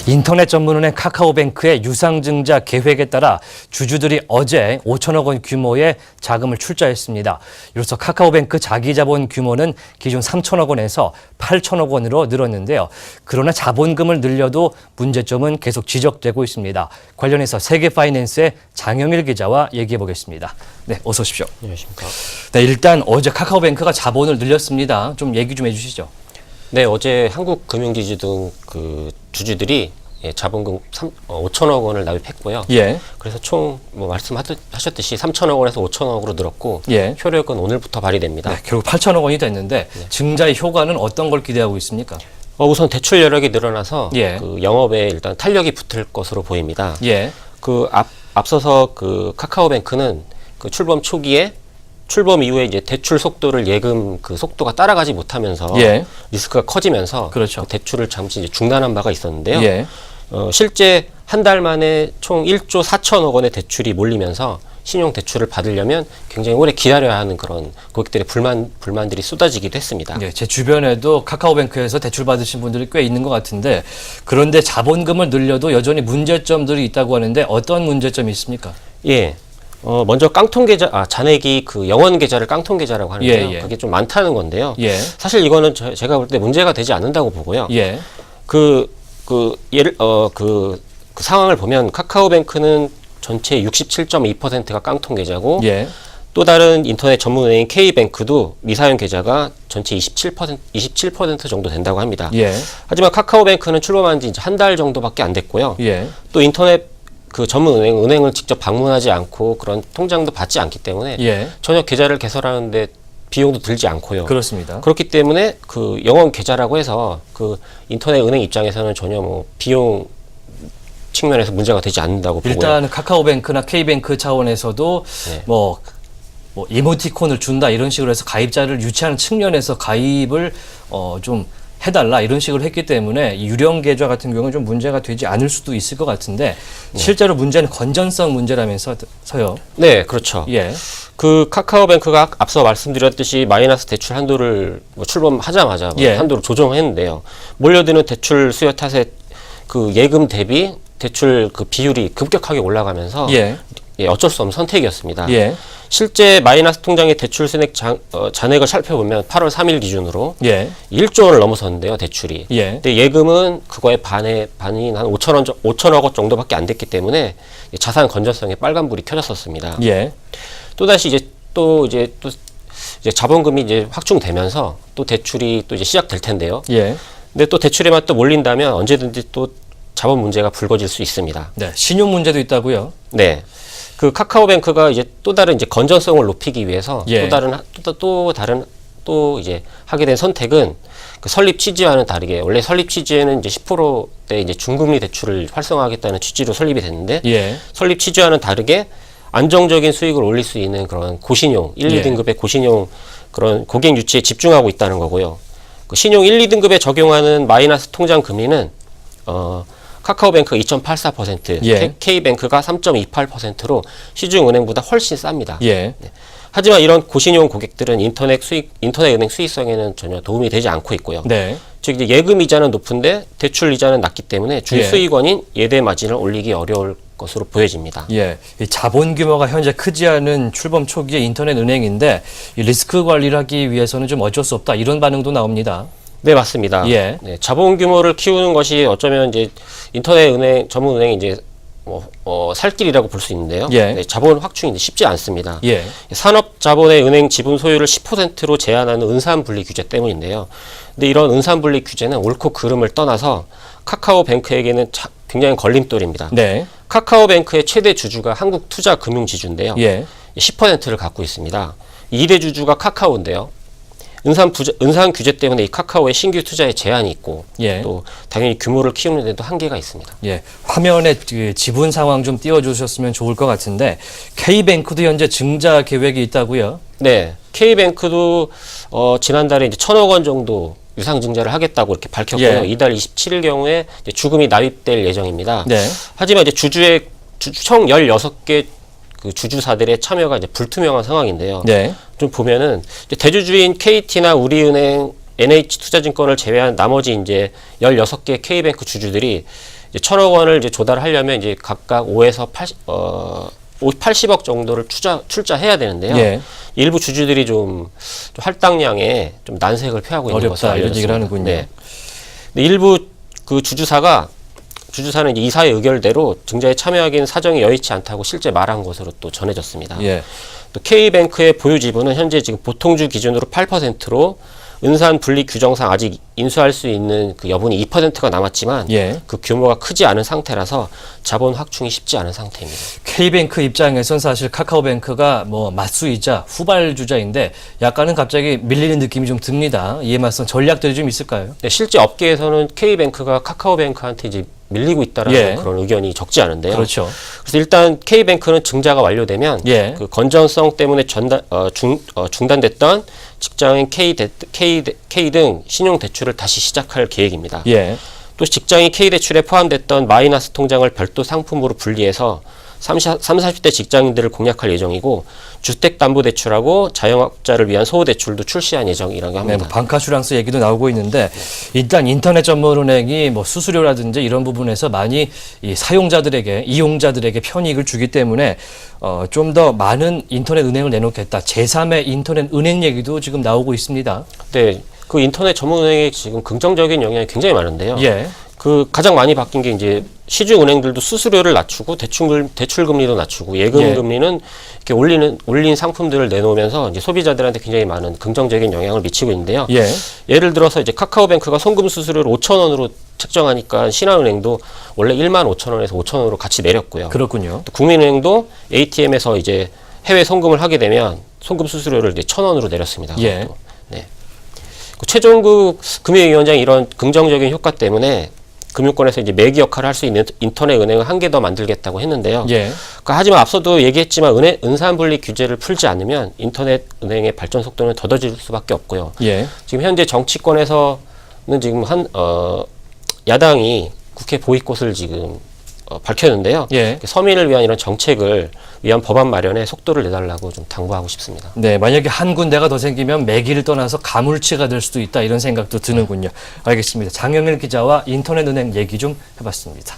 인터넷 전문은행 카카오뱅크의 유상증자 계획에 따라 주주들이 어제 5천억 원 규모의 자금을 출자했습니다. 이로써 카카오뱅크 자기자본 규모는 기존 3천억 원에서 8천억 원으로 늘었는데요. 그러나 자본금을 늘려도 문제점은 계속 지적되고 있습니다. 관련해서 세계파이낸스의 장영일 기자와 얘기해 보겠습니다. 네, 어서 오십시오. 안녕하십니까. 네, 일단 어제 카카오뱅크가 자본을 늘렸습니다. 좀 얘기 좀 해주시죠. 네, 어제 한국금융지주 등 그 주주들이 자본금 5천억 원을 납입했고요. 예. 그래서 총 말씀하셨듯이 3천억 원에서 5천억으로 늘었고 예. 효력은 오늘부터 발휘됩니다. 네, 결국 8천억 원이 됐는데 증자의 효과는 어떤 걸 기대하고 있습니까? 우선 대출 여력이 늘어나서 예. 그 영업에 일단 탄력이 붙을 것으로 보입니다. 예. 앞서서 그 카카오뱅크는 그 출범 이후에 이제 대출 속도를 예금 그 속도가 따라가지 못하면서 예. 리스크가 커지면서 그렇죠. 그 대출을 잠시 이제 중단한 바가 있었는데요. 예. 실제 한 달 만에 총 1조 4천억 원의 대출이 몰리면서 신용 대출을 받으려면 굉장히 오래 기다려야 하는 그런 고객들의 불만들이 쏟아지기도 했습니다. 예, 제 주변에도 카카오뱅크에서 대출 받으신 분들이 꽤 있는 것 같은데 그런데 자본금을 늘려도 여전히 문제점들이 있다고 하는데 어떤 문제점이 있습니까? 예. 먼저 깡통 계좌, 잔액이 그 영원 계좌를 깡통 계좌라고 하는데요. 예, 예. 그게 좀 많다는 건데요. 예. 사실 이거는 제가 볼 때 문제가 되지 않는다고 보고요. 예. 그 상황을 보면 카카오뱅크는 전체 67.2%가 깡통 계좌고 예. 또 다른 인터넷 전문은행인 K뱅크도 미사용 계좌가 전체 27% 정도 된다고 합니다. 예. 하지만 카카오뱅크는 출범한 지 이제 한 달 정도밖에 안 됐고요. 예. 또 인터넷 그 은행을 직접 방문하지 않고 그런 통장도 받지 않기 때문에 예. 전혀 계좌를 개설하는데 비용도 들지 않고요. 그렇습니다. 그렇기 때문에 그 영원 계좌라고 해서 그 인터넷 은행 입장에서는 전혀 뭐 비용 측면에서 문제가 되지 않는다고 보고요. 일단 카카오뱅크나 K뱅크 차원에서도 네. 뭐 이모티콘을 준다 이런 식으로 해서 가입자를 유치하는 측면에서 가입을 좀 해달라 이런 식으로 했기 때문에 이 유령 계좌 같은 경우는 좀 문제가 되지 않을 수도 있을 것 같은데 실제로 문제는 건전성 문제라면서요. 네, 그렇죠. 예. 그 카카오뱅크가 앞서 말씀드렸듯이 마이너스 대출 한도를 출범하자마자 예. 한도를 조정했는데요. 몰려드는 대출 수요 탓에 그 예금 대비 대출 그 비율이 급격하게 올라가면서 예. 어쩔 수 없는 선택이었습니다. 예. 실제 마이너스 통장의 대출 수익 잔액을 살펴보면 8월 3일 기준으로 예. 1조 원을 넘어섰는데요, 대출이. 예. 근데 예금은 그거의 반인 한 5천억 원 정도밖에 안 됐기 때문에 자산 건전성에 빨간불이 켜졌었습니다. 예. 또다시 이제 자본금이 이제 확충되면서 또 대출이 또 이제 시작될 텐데요. 예. 근데 또 대출에만 또 몰린다면 언제든지 또 자본 문제가 불거질 수 있습니다. 네. 신용 문제도 있다고요. 네. 그 카카오뱅크가 이제 또 다른 이제 건전성을 높이기 위해서 예. 또 이제 하게 된 선택은 그 설립 취지와는 다르게 원래 설립 취지에는 이제 10%대 이제 중금리 대출을 활성화하겠다는 취지로 설립이 됐는데 예. 설립 취지와는 다르게 안정적인 수익을 올릴 수 있는 그런 고신용 1, 예. 2등급의 고신용 그런 고객 유치에 집중하고 있다는 거고요. 그 신용 1, 2등급에 적용하는 마이너스 통장 금리는 카카오뱅크가 2.84%, 예. K뱅크가 3.28%로 시중은행보다 훨씬 쌉니다. 예. 네. 하지만 이런 고신용 고객들은 인터넷 은행 수익성에는 전혀 도움이 되지 않고 있고요. 네. 즉 이제 예금 이자는 높은데 대출 이자는 낮기 때문에 준수익원인 예대 마진을 올리기 어려울 것으로 보여집니다. 예, 이 자본 규모가 현재 크지 않은 출범 초기의 인터넷 은행인데 이 리스크 관리를 하기 위해서는 좀 어쩔 수 없다 이런 반응도 나옵니다. 네, 맞습니다. 예. 네, 자본 규모를 키우는 것이 어쩌면 이제 인터넷 은행 전문 은행이 이제 살 길이라고 볼 수 있는데요. 예. 네, 자본 확충이 이제 쉽지 않습니다. 예. 산업 자본의 은행 지분 소유를 10%로 제한하는 은산 분리 규제 때문인데요. 근데 이런 은산 분리 규제는 옳고 그름을 떠나서 카카오뱅크에게는 굉장히 걸림돌입니다. 네. 카카오뱅크의 최대 주주가 한국투자금융지주인데요. 예. 10%를 갖고 있습니다. 2대 주주가 카카오인데요. 은산 규제 때문에 이 카카오의 신규 투자에 제한이 있고 예. 또 당연히 규모를 키우는 데도 한계가 있습니다. 예. 화면에 그 지분 상황 좀 띄워주셨으면 좋을 것 같은데 K뱅크도 현재 증자 계획이 있다고요? 네, K뱅크도 지난달에 이제 1,000억 원 정도 유상증자를 하겠다고 이렇게 밝혔고요. 예. 이달 27일 경우에 이제 주금이 납입될 예정입니다. 네. 하지만 이제 총 16개 그 주주사들의 참여가 이제 불투명한 상황인데요. 네. 좀 보면은 이제 대주주인 KT나 우리은행 NH투자증권을 제외한 나머지 이제 16개 K뱅크 주주들이 이제 1,000억 원을 이제 조달하려면 이제 각각 5에서 80억 정도를 출자해야 되는데요. 예. 일부 주주들이 좀 할당량에 좀 난색을 표하고 있는 것으로 어렵다 이런 알려졌습니다. 얘기를 하는군요. 네. 근데 일부 그 주주사는 이제 이사의 의결대로 증자에 참여하기는 사정이 여의치 않다고 실제 말한 것으로 또 전해졌습니다. 예. 또 K뱅크의 보유 지분은 현재 지금 보통주 기준으로 8%로 은산 분리 규정상 아직 인수할 수 있는 그 여분이 2%가 남았지만 예. 그 규모가 크지 않은 상태라서 자본 확충이 쉽지 않은 상태입니다. K뱅크 입장에선 사실 카카오뱅크가 뭐 맞수이자 후발주자인데 약간은 갑자기 밀리는 느낌이 좀 듭니다. 이에 맞선 전략들이 좀 있을까요? 네, 실제 업계에서는 K뱅크가 카카오뱅크한테 이제 밀리고 있다라는 예. 그런 의견이 적지 않은데요. 그렇죠. 그래서 일단 K뱅크는 증자가 완료되면 예. 그 건전성 때문에 중단됐던 직장인 K 등 신용 대출을 다시 시작할 계획입니다. 예. 또 직장인 K 대출에 포함됐던 마이너스 통장을 별도 상품으로 분리해서 30, 40대 직장인들을 공략할 예정이고 주택담보대출하고 자영업자를 위한 소호대출도 출시한 예정이라고 네, 합니다. 뭐 방카슈랑스 얘기도 나오고 있는데 일단 인터넷 전문은행이 뭐 수수료라든지 이런 부분에서 많이 이 사용자들에게 이용자들에게 편익을 주기 때문에 좀 더 많은 인터넷 은행을 내놓겠다. 제3의 인터넷 은행 얘기도 지금 나오고 있습니다. 네, 그 인터넷 전문은행에 지금 긍정적인 영향이 굉장히 많은데요. 예. 그 가장 많이 바뀐 게 이제 시중 은행들도 수수료를 낮추고 대출 금리도 낮추고 예금 예. 금리는 이렇게 올린 상품들을 내놓으면서 이제 소비자들한테 굉장히 많은 긍정적인 영향을 미치고 있는데요. 예. 예를 들어서 이제 카카오뱅크가 송금 수수료를 5,000원으로 책정하니까 신한은행도 원래 15,000원에서 5,000원으로 같이 내렸고요. 그렇군요. 또 국민은행도 ATM에서 이제 해외 송금을 하게 되면 송금 수수료를 이제 1,000원으로 내렸습니다. 예. 그것도. 네. 최종국 금융위원장이 이런 긍정적인 효과 때문에 금융권에서 이제 매기 역할을 할 수 있는 인터넷 은행을 한 개 더 만들겠다고 했는데요. 예. 그러니까 하지만 앞서도 얘기했지만 은산분리 규제를 풀지 않으면 인터넷 은행의 발전 속도는 더뎌질 수밖에 없고요. 예. 지금 현재 정치권에서는 지금 야당이 국회 보이콧을 지금 밝혔는데요. 예. 서민을 위한 이런 정책을 위한 법안 마련에 속도를 내달라고 좀 당부하고 싶습니다. 네, 만약에 한 군데가 더 생기면 매기를 떠나서 가물치가 될 수도 있다 이런 생각도 드는군요. 알겠습니다. 장영일 기자와 인터넷 은행 얘기 좀 해봤습니다.